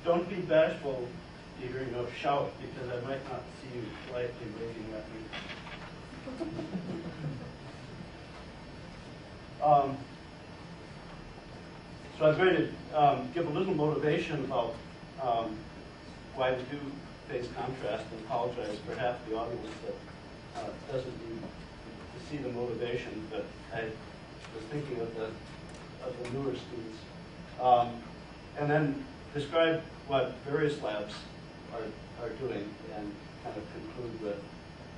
don't be bashful, either shout, because I might not see you politely waving at me. So I'm going to give a little motivation about why we do phase contrast, and apologize for half the audience that doesn't need to see the motivation, but I was thinking of the newer students. And then describe what various labs are doing, and kind of conclude with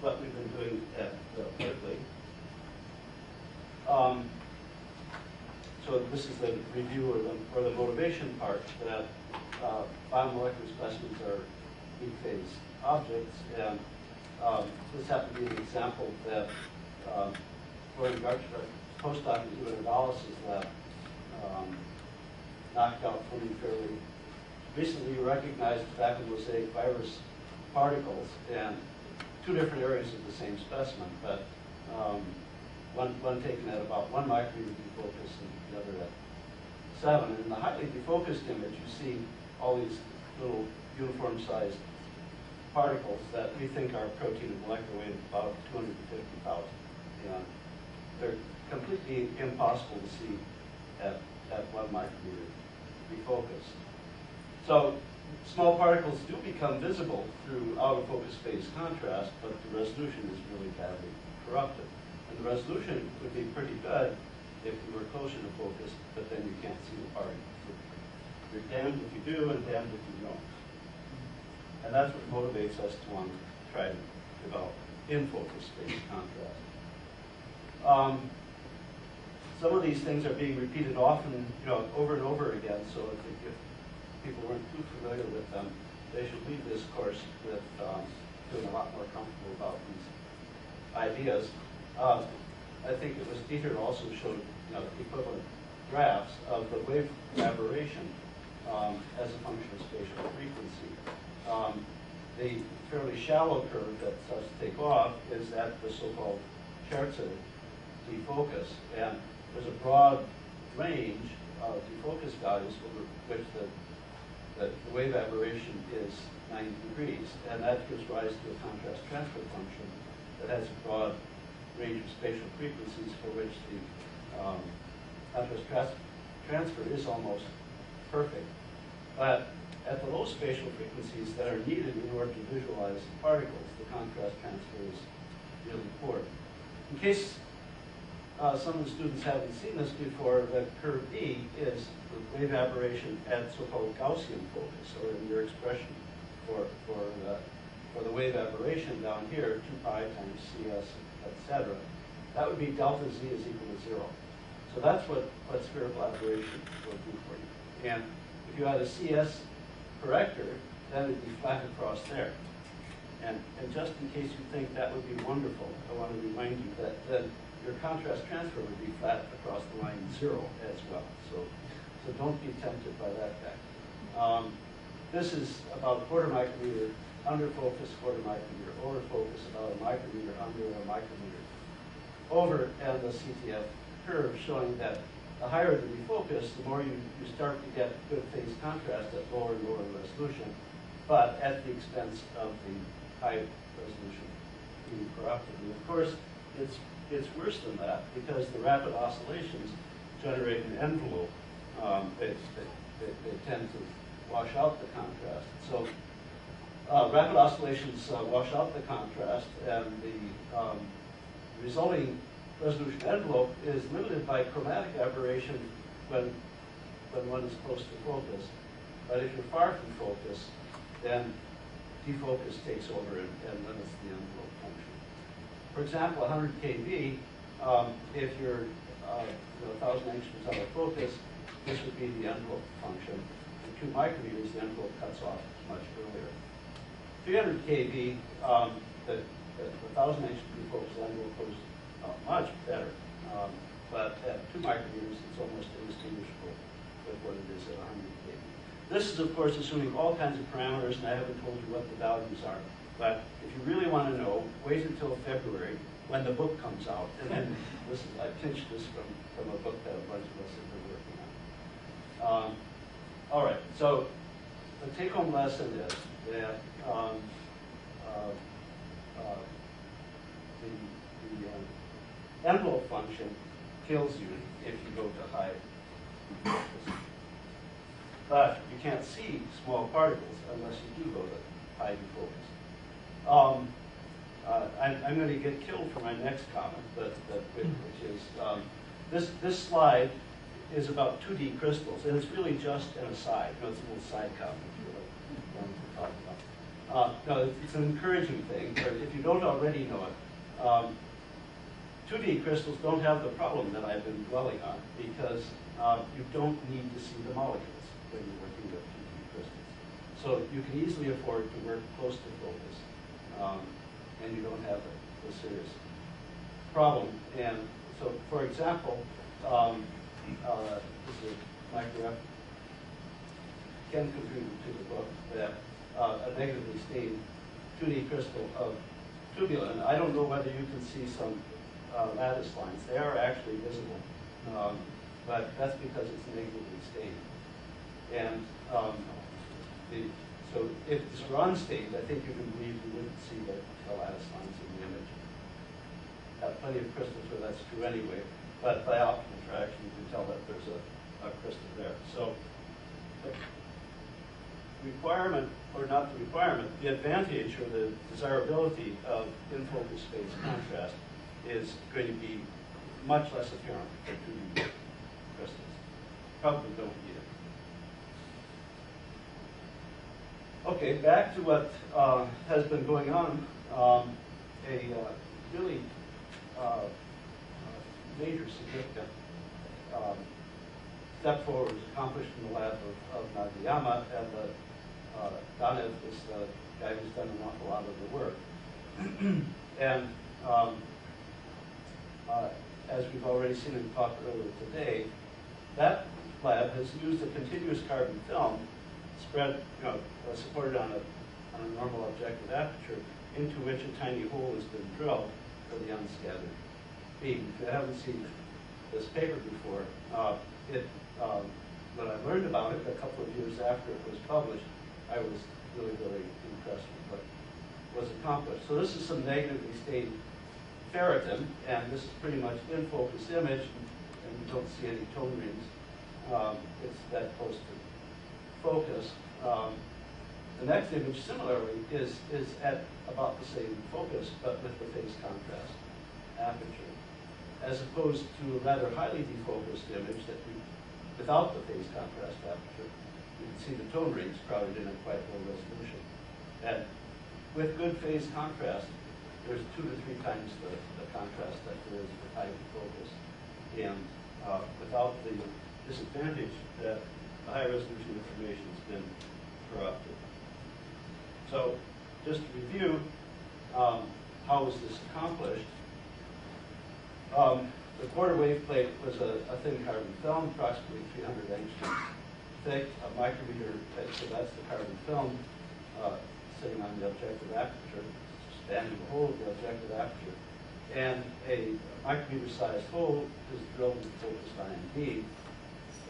what we've been doing at Berkeley. So this is the review or the motivation part, that biomolecular specimens are weak phase objects, and this happened to be an example that Gordon Gartner, postdoc in the hematolysis lab, knocked out for me fairly recently. Recognized tobacco mosaic virus particles in two different areas of the same specimen, but one taken at about 1 micrometer defocus and the other at 7. And in the highly defocused image, you see all these little uniform-sized particles that we think are protein of molecular weight of about 250,000. And they're completely impossible to see at 1 micrometer defocus. So small particles do become visible through out-of-focus phase contrast, but the resolution is really badly corrupted. And the resolution would be pretty good if you were closer to focus, but then you can't see the particles. You're damned if you do, and damned if you don't. And that's what motivates us to want to try to develop in-focus phase contrast. Some of these things are being repeated often, over and over again, so I think if people weren't too familiar with them, they should leave this course with feeling a lot more comfortable about these ideas. I think it was Dieter also showed equivalent graphs of the wave aberration as a function of spatial frequency. The fairly shallow curve that starts to take off is at the so-called Chertzer defocus, and there's a broad range of defocus values over which the wave aberration is 90 degrees, and that gives rise to a contrast transfer function that has a broad range of spatial frequencies for which the contrast transfer is almost perfect. But at the low spatial frequencies that are needed in order to visualize the particles, the contrast transfer is really poor. In case some of the students haven't seen this before, the curve E is the wave aberration at so-called Gaussian focus, or in your expression for the wave aberration down here, 2 pi times CS, etc. That would be delta Z is equal to 0. So that's what spherical aberration will do for you. And if you had a CS corrector, then it'd be flat across there. And just in case you think that would be wonderful, I want to remind you that then your contrast transfer would be flat across the line 0 as well. So don't be tempted by that fact. This is about a quarter micrometer under focus, quarter micrometer over focus, about a micrometer under, a micrometer over, and the CTF curve showing that the higher the defocus, the more you start to get good phase contrast at lower and lower resolution, but at the expense of the high resolution being corrupted. And of course, it's worse than that, because the rapid oscillations generate an envelope. They tend to wash out the contrast. So rapid oscillations wash out the contrast, and the resulting resolution envelope is limited by chromatic aberration when one is close to focus. But if you're far from focus, then defocus takes over and limits the envelope function. For example, 100 kV, if you're 1,000 angstroms out of focus, this would be the envelope function. At 2 micrometers, the envelope cuts off much earlier. 300 kV, the 1,000 angstrom defocus envelope goes much better. But at 2 micrometers, it's almost indistinguishable with what it is at 100 kV. This is, of course, assuming all kinds of parameters, and I haven't told you what the values are. But if you really want to know, wait until February when the book comes out. And then I pinched this from a book that a bunch of us have been working on. All right, so the take-home lesson is that the envelope function kills you if you go to high focus. But you can't see small particles unless you do go to high defocus. I'm going to get killed for my next comment, which is this slide is about 2D crystals, and it's really just an aside. You know, it's a little side comment if you really want to talk about. No, it's an encouraging thing, but if you don't already know it, 2D crystals don't have the problem that I've been dwelling on, because you don't need to see the molecules when you're working with 2D crystals. So you can easily afford to work close to focus, and you don't have a serious problem. And so, for example, this is Mike Reff, Ken contributed to the book that a negatively stained 2D crystal of tubulin. I don't know whether you can see some lattice lines. They are actually visible, but that's because it's negatively stained. And so if this were unstained, I think you can believe you wouldn't see the lattice lines in the image. Have plenty of crystals where that's true anyway, but by optical traction you can tell that there's a crystal there. So the requirement, or not the requirement, the advantage or the desirability of in-focus phase contrast is going to be much less apparent for 2D crystals. Probably don't need it. Okay, back to what has been going on. A really major significant step forward was accomplished in the lab of Nagayama, and Danev is the guy who's done an awful lot of the work. And as we've already seen in the talk earlier today, that lab has used a continuous carbon film spread, supported on a normal objective aperture, into which a tiny hole has been drilled for the unscattered beam. If you haven't seen this paper before, when I learned about it a couple of years after it was published, I was really, really impressed with what was accomplished. So this is some negatively stained ferritin, and this is pretty much in-focus image, and you don't see any tone rings. It's that close to focus. The next image, similarly, is at about the same focus, but with the phase contrast aperture, as opposed to a rather highly defocused image that without the phase contrast aperture, you can see the tone rings crowded in at quite low resolution. And with good phase contrast, there's 2 to 3 times the contrast that there is with high defocus. And without the disadvantage that the high resolution information has been corrupted. So just to review, how was this accomplished? The quarter wave plate was a thin carbon film, approximately 300 angstroms thick, a micrometer thick, so that's the carbon film sitting on the objective aperture, spanning the whole of the objective aperture. And a micrometer-sized hole is drilled with focused ion beam,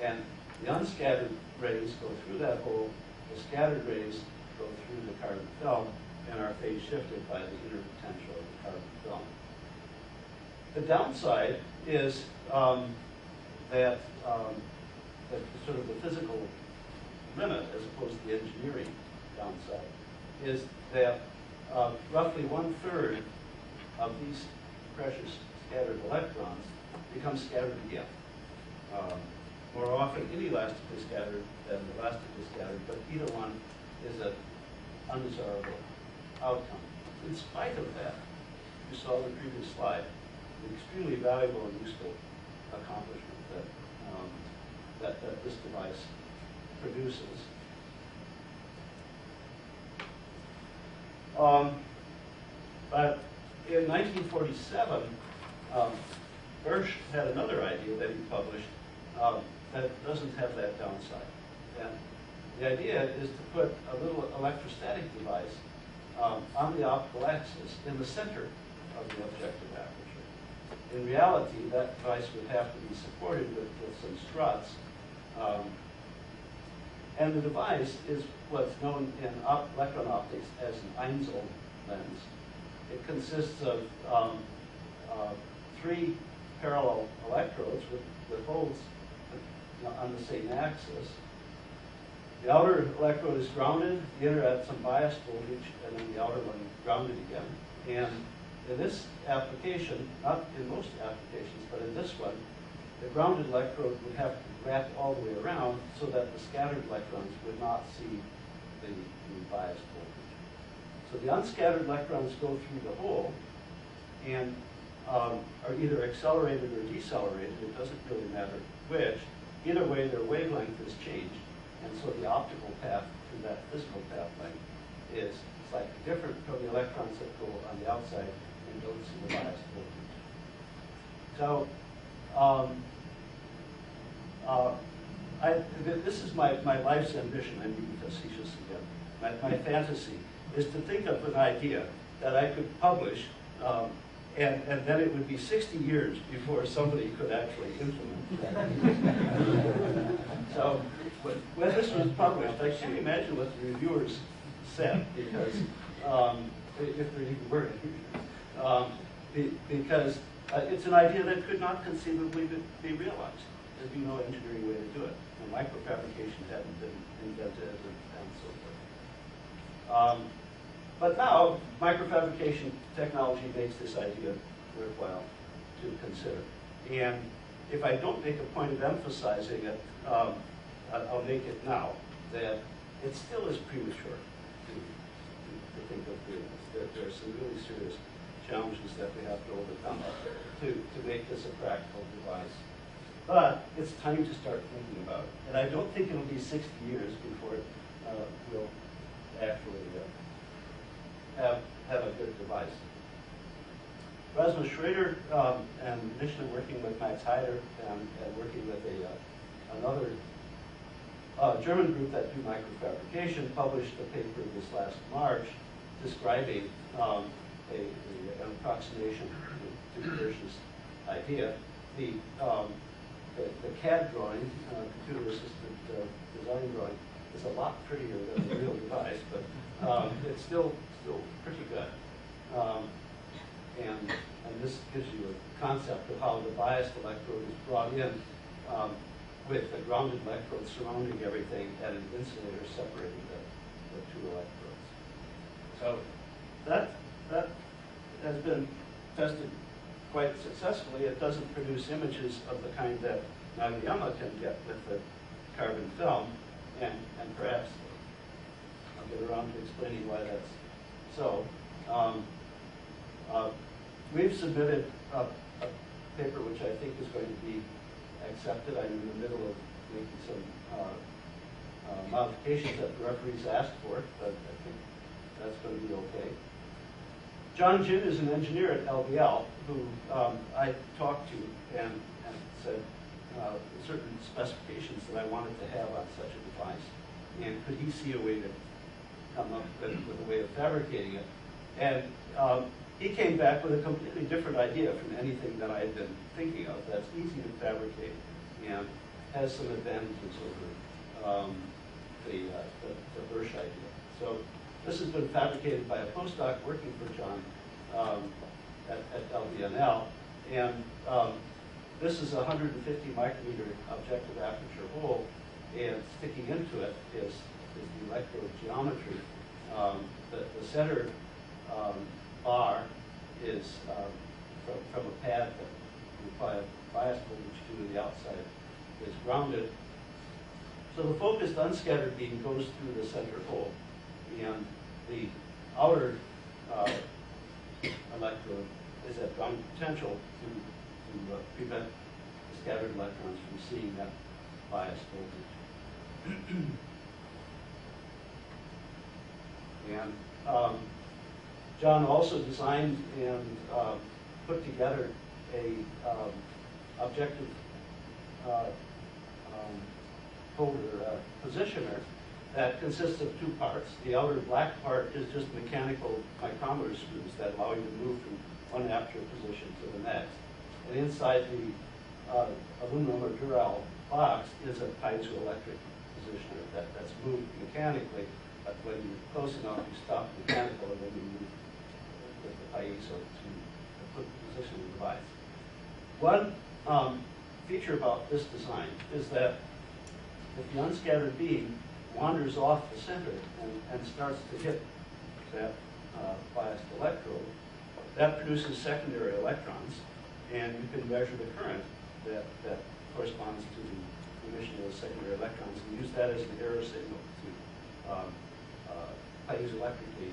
and the unscattered rays go through that hole, the scattered rays go through the carbon film, and are phase shifted by the inner potential of the carbon film. The downside is that sort of the physical limit, as opposed to the engineering downside, is that roughly 1/3 of these precious scattered electrons become scattered again. More often inelastically scattered than elastically scattered, but either one is an undesirable outcome. In spite of that, you saw in the previous slide, the extremely valuable and useful accomplishment that this device produces. But in 1947, Hirsch had another idea that he published that doesn't have that downside. And the idea is to put a little electrostatic device on the optical axis in the center of the objective aperture. In reality, that device would have to be supported with some struts And the device is what's known in electron optics as an Einzel lens. It consists of 3 parallel electrodes with holes on the same axis. The outer electrode is grounded, the inner at some bias voltage, and then the outer one grounded again. And in this application, not in most applications, but in this one, the grounded electrode would have to wrap all the way around so that the scattered electrons would not see the bias voltage. So the unscattered electrons go through the hole and are either accelerated or decelerated. It doesn't really matter which. Either way, their wavelength is changed. And so the optical path through that physical path length is slightly different from the electrons that go on the outside and don't see the bias voltage. So this is my life's ambition. I'm being facetious again. My fantasy is to think of an idea that I could publish, and then it would be 60 years before somebody could actually implement that. So when this was published, I can't imagine what the reviewers said, because if there even were any, because it's an idea that could not conceivably be realized. There'd be no engineering way to do it. And microfabrication hadn't been invented and so forth. But now, microfabrication technology makes this idea worthwhile to consider. And if I don't make a point of emphasizing it, I'll make it now, that it still is premature to think of doing this. There are some really serious challenges that we have to overcome to make this a practical device. But it's time to start thinking about it. And I don't think it'll be 60 years before we'll actually have a good device. Rasmus Schrader, and initially working with Max Heider and working with another German group that do microfabrication, published a paper this last March describing an approximation to Hirsch's idea. The CAD drawing, computer-assisted design drawing, is a lot prettier than the real device, but it's still pretty good. And this gives you a concept of how the biased electrode is brought in with the grounded electrode surrounding everything and an insulator separating the 2 electrodes. So that has been tested quite successfully. It doesn't produce images of the kind that Nagayama can get with the carbon film, and perhaps I'll get around to explaining why that's so. We've submitted a paper which I think is going to be accepted. I'm in the middle of making some modifications that the referees asked for, but I think that's going to be okay. John Jin is an engineer at LBL who I talked to and said certain specifications that I wanted to have on such a device, and could he see a way to come up with a way of fabricating it. And he came back with a completely different idea from anything that I had been thinking of. That's easy to fabricate and has some advantages over the Hirsch idea. So this has been fabricated by a postdoc working for John at LBNL, and this is a 150 micrometer objective aperture hole, and sticking into it is the electrode geometry. The center bar is from a pad that we apply a bias voltage to, the outside is grounded. So the focused unscattered beam goes through the center hole, and the outer electrode is at ground potential to prevent the scattered electrons from seeing that bias voltage. And John also designed and put together a objective holder positioner that consists of 2 parts. The outer black part is just mechanical micrometer screws that allow you to move from one aperture position to the next. And inside the aluminum or Dural box is a piezoelectric positioner that's moved mechanically. But when you're close enough, you stop mechanical, and then you move with the IESO to put the position of the device. One feature about this design is that if the unscattered beam wanders off the center and starts to hit that biased electrode, that produces secondary electrons, and you can measure the current that corresponds to the emission of those secondary electrons, and use that as an error signal to piezoelectrically,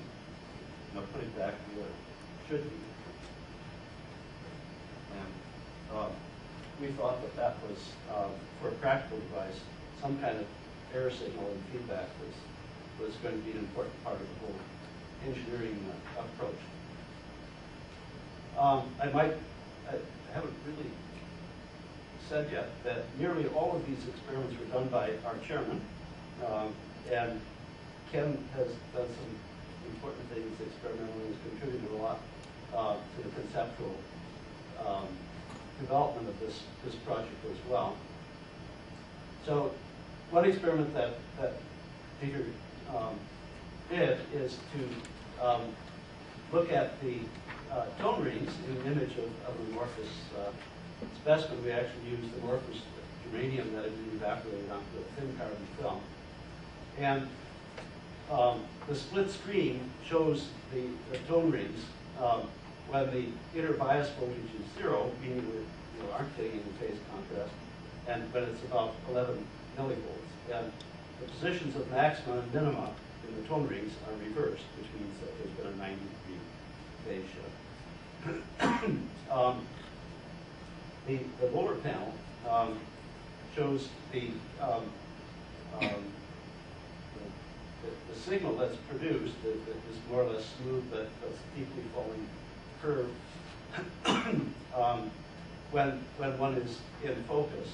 put it back where it should be. And we thought that was, for a practical device, some kind of error signal and feedback was going to be an important part of the whole engineering approach. I haven't really said yet that nearly all of these experiments were done by our chairman, and Ken has done some important things experimentally, has contributed a lot to the conceptual development of this project as well. So one experiment that Peter did is to look at the tone rings in an image of amorphous specimen. We actually used amorphous germanium that had been evaporated onto a thin carbon film. And the split screen shows the tone rings when the inner bias voltage is 0, meaning we aren't getting any phase contrast, and when it's about 11 millivolts. And the positions of maxima and minima in the tone rings are reversed, which means that there's been a 90-degree phase shift. The lower panel shows the signal that's produced, this more or less smooth but steeply falling curve, when one is in focus,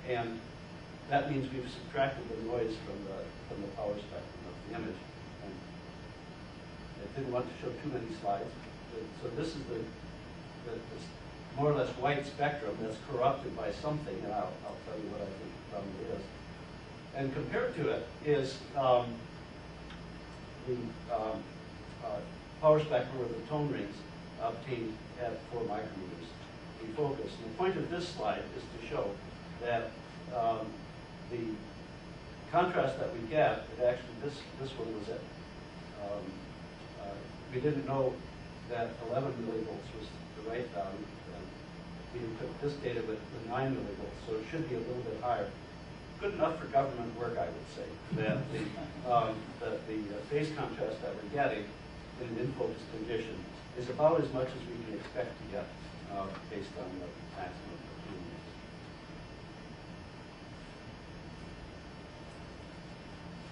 and that means we've subtracted the noise from the power spectrum of the image. And I didn't want to show too many slides, so this is the more or less white spectrum that's corrupted by something, and I'll tell you what I think the problem is. And compared to it is the power spectrum or the tone rings obtained at 4 micrometers in focus. And the point of this slide is to show that the contrast that we get, this one was at, we didn't know that 11 millivolts was the right value. We took this data with 9 millivolts, so it should be a little bit higher. Good enough for government work, I would say, that the phase contrast that we're getting in an in-focus condition is about as much as we can expect to get based on the maximum opportunities.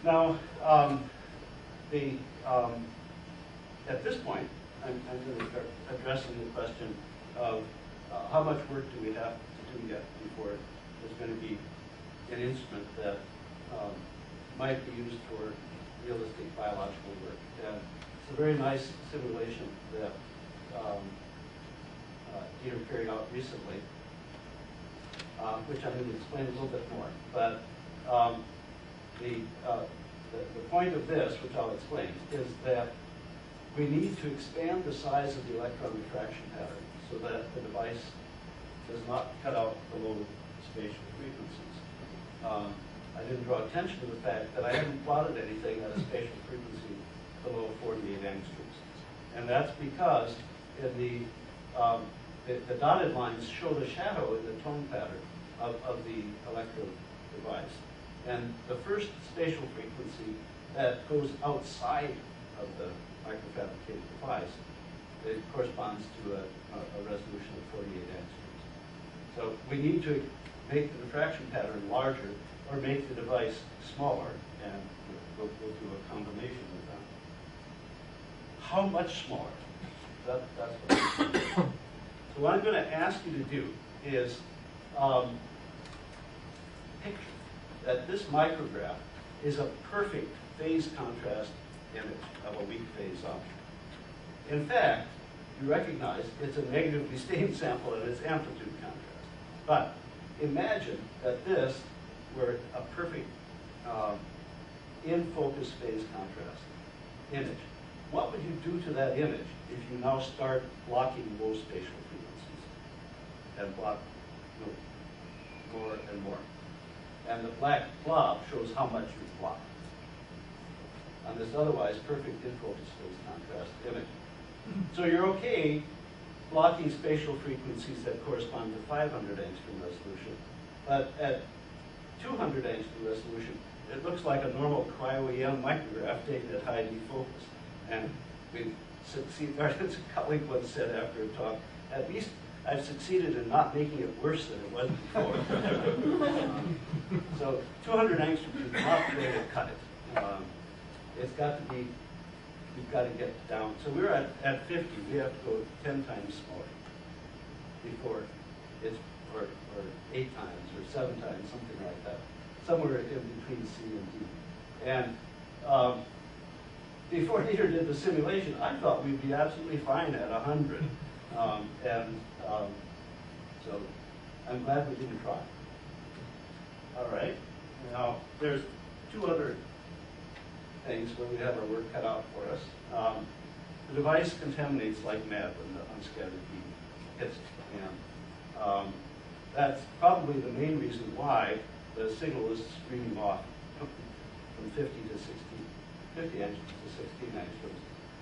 Now, at this point, I'm going to start addressing the question of how much work do we have to do yet before there's going to be an instrument that might be used for realistic biological work. And it's a very nice simulation that Peter carried out recently, which I'm going to explain a little bit more. But the point of this, which I'll explain, is that we need to expand the size of the electron diffraction pattern so that the device does not cut out the low spatial frequencies. I didn't draw attention to the fact that I haven't plotted anything at a spatial frequency below 48 angstroms. And that's because in the dotted lines show the shadow in the tone pattern of the electrode device. And the first spatial frequency that goes outside of the microfabricated device, it corresponds to a resolution of 48 angstroms. So we need to make the diffraction pattern larger or make the device smaller, and we'll do a combination of them. How much smaller? That's what I'm saying. So what I'm going to ask you to do is picture that this micrograph is a perfect phase contrast image of a weak phase object. In fact, you recognize it's a negatively stained sample and it's amplitude contrast. But imagine that this were a perfect in focus phase contrast image. What would you do to that image if you now start blocking low spatial frequencies and block more and more? And the black blob shows how much you've blocked on this otherwise perfect in focus phase contrast image. So you're okay blocking spatial frequencies that correspond to 500 angstrom resolution, but at 200 angstrom resolution, it looks like a normal cryo-EM micrograph taken at high defocus. And we succeed. Our colleague once said after a talk, at least I've succeeded in not making it worse than it was before. So 200 angstrom is not the way to cut it. It's got to be, we've got to get down. So we're at 50. We have to go 10 times smaller before it's, or 8 times, or 7 times, something like that. Somewhere in between C and D. And before Dieter did the simulation, I thought we'd be absolutely fine at 100. So I'm glad we didn't try. All right. Now, there's 2 other things where we have our work cut out for us. The device contaminates like mad when the unscattered beam hits it. And that's probably the main reason why the signal is streaming off from 50 to 50 angstroms to 16 angstroms,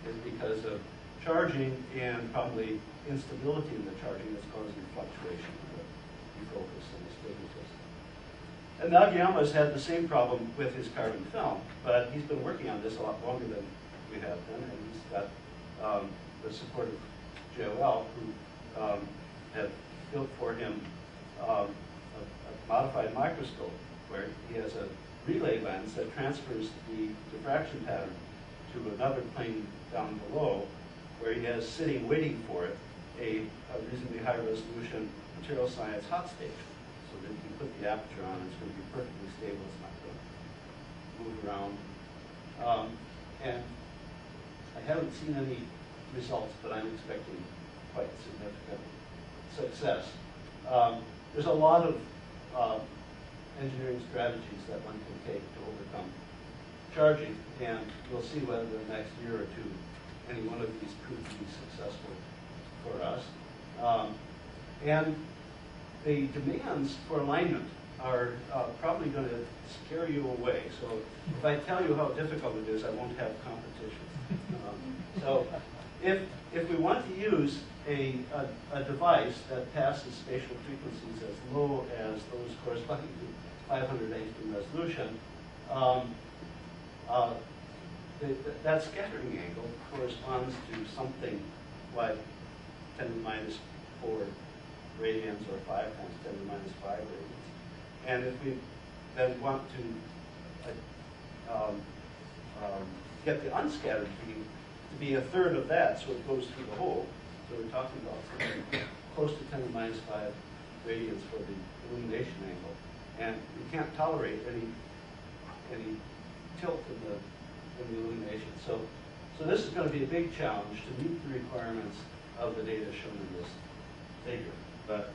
is because of charging and probably instability in the charging that's causing fluctuation in the defocus and astigmatism. And Nagayama's had the same problem with his carbon film, but he's been working on this a lot longer than we have been, and he's got the support of JOL, who have built for him a modified microscope where he has a relay lens that transfers the diffraction pattern to another plane down below, where he has sitting waiting for it a reasonably high resolution material science hot station. So that you can put the aperture on, it's going to be perfectly stable, it's not going to move around. And I haven't seen any results, but I'm expecting quite significant success. There's a lot of engineering strategies that one can take to overcome charging, and we'll see whether in the next year or 2 any one of these prove to be successful for us. And the demands for alignment are probably going to scare you away. So if I tell you how difficult it is, I won't have competition. So if we want to use a device that passes spatial frequencies as low as those corresponding to 500 angstrom resolution, that scattering angle corresponds to something like 10 to the minus 4 radians, or 5 times 10 to the minus 5 radians. And if we then want to get the unscattered beam to be 1/3 of that, so it goes through the hole, so we're talking about something close to 10 to the minus 5 radians for the illumination angle. And you can't tolerate any tilt in the illumination. So this is going to be a big challenge to meet the requirements of the data shown in this figure. But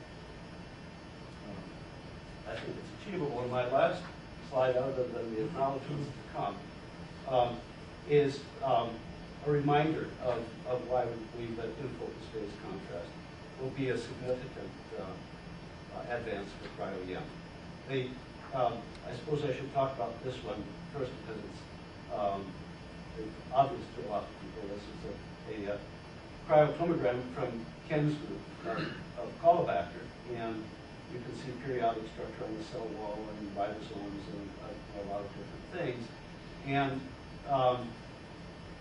I think it's achievable. And my last slide, other than the acknowledgments to come, is a reminder of why we believe that in-focus phase contrast will be a significant advance for cryo-EM. I suppose I should talk about this one first because it's obvious to a lot of people. This is a cryotomogram from Ken's group of Caulibacter, and you can see periodic structure on the cell wall and ribosomes and a lot of different things. And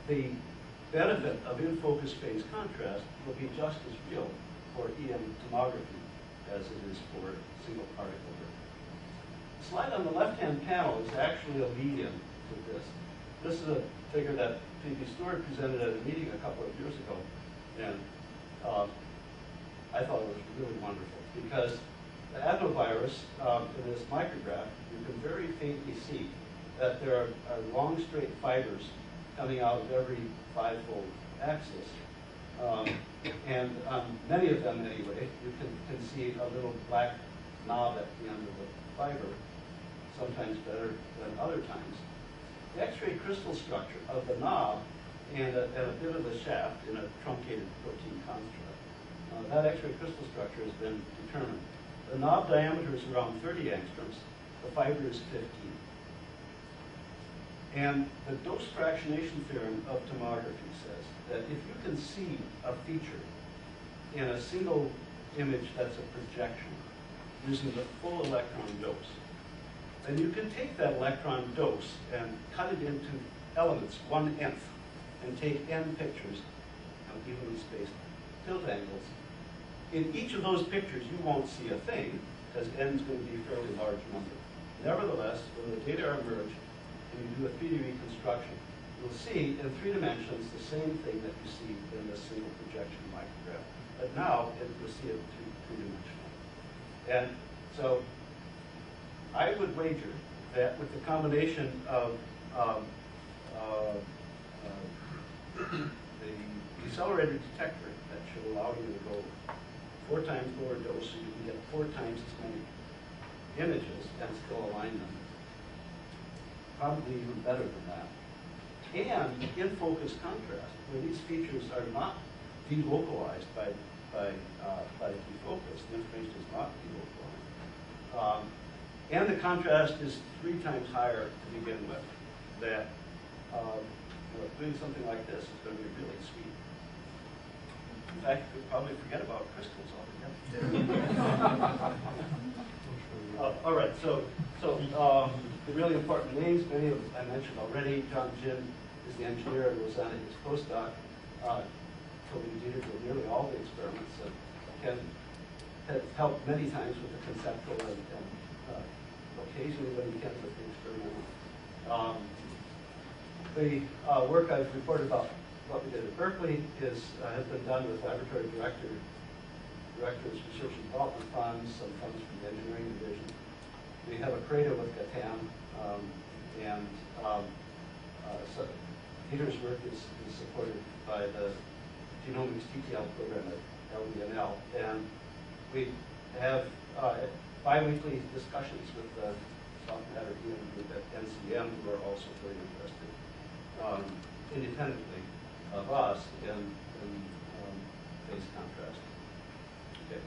the benefit of in-focus phase contrast will be just as real for EM tomography as it is for single particle work. The slide on the left-hand panel is actually a lead-in to this. This is a figure that P.B. Stewart presented at a meeting a couple of years ago, and I thought it was really wonderful because the adenovirus in this micrograph, you can very faintly see that there are long straight fibers coming out of every 5-fold axis. And on many of them anyway, you can see a little black knob at the end of the fiber. sometimes better than other times. The X-ray crystal structure of the knob and a bit of the shaft in a truncated protein construct. That X-ray crystal structure has been determined. The knob diameter is around 30 angstroms. The fiber is 15. And the dose fractionation theorem of tomography says that if you can see a feature in a single image that's a projection using the full electron dose, then you can take that electron dose and cut it into elements, 1/n, and take n pictures of evenly spaced tilt angles. In each of those pictures, you won't see a thing, because n is going to be a fairly large number. Nevertheless, when the data are merged, and you do a 3D reconstruction, you'll see in 3 dimensions the same thing that you see in the single projection micrograph. But now, you'll see it 3-dimensional. And so, I would wager that with the combination of the decelerator detector that should allow you to go 4 times lower dose, so you can get 4 times as many images and still align them. Probably even better than that. And in focus contrast, where these features are not delocalized by defocus, the information is not delocalized. And the contrast is 3 times higher to begin with. That doing something like this is going to be really sweet. In fact, you could probably forget about crystals altogether. All right, so the really important names, many of I mentioned already. John Jin is the engineer and was on his postdoc. Toby Dieter did nearly all the experiments. Ken has helped many times with the conceptual and occasionally when he can with the experimental. The work I've reported about what we did at Berkeley has been done with laboratory directors, research and development funds, some funds from the engineering division. We have a creator with Gatan, so Peter's work is supported by the genomics TTL program at LDNL, and we have bi-weekly discussions with the soft matter EM group at NCM, who are also very interested independently of us in phase contrast. Okay.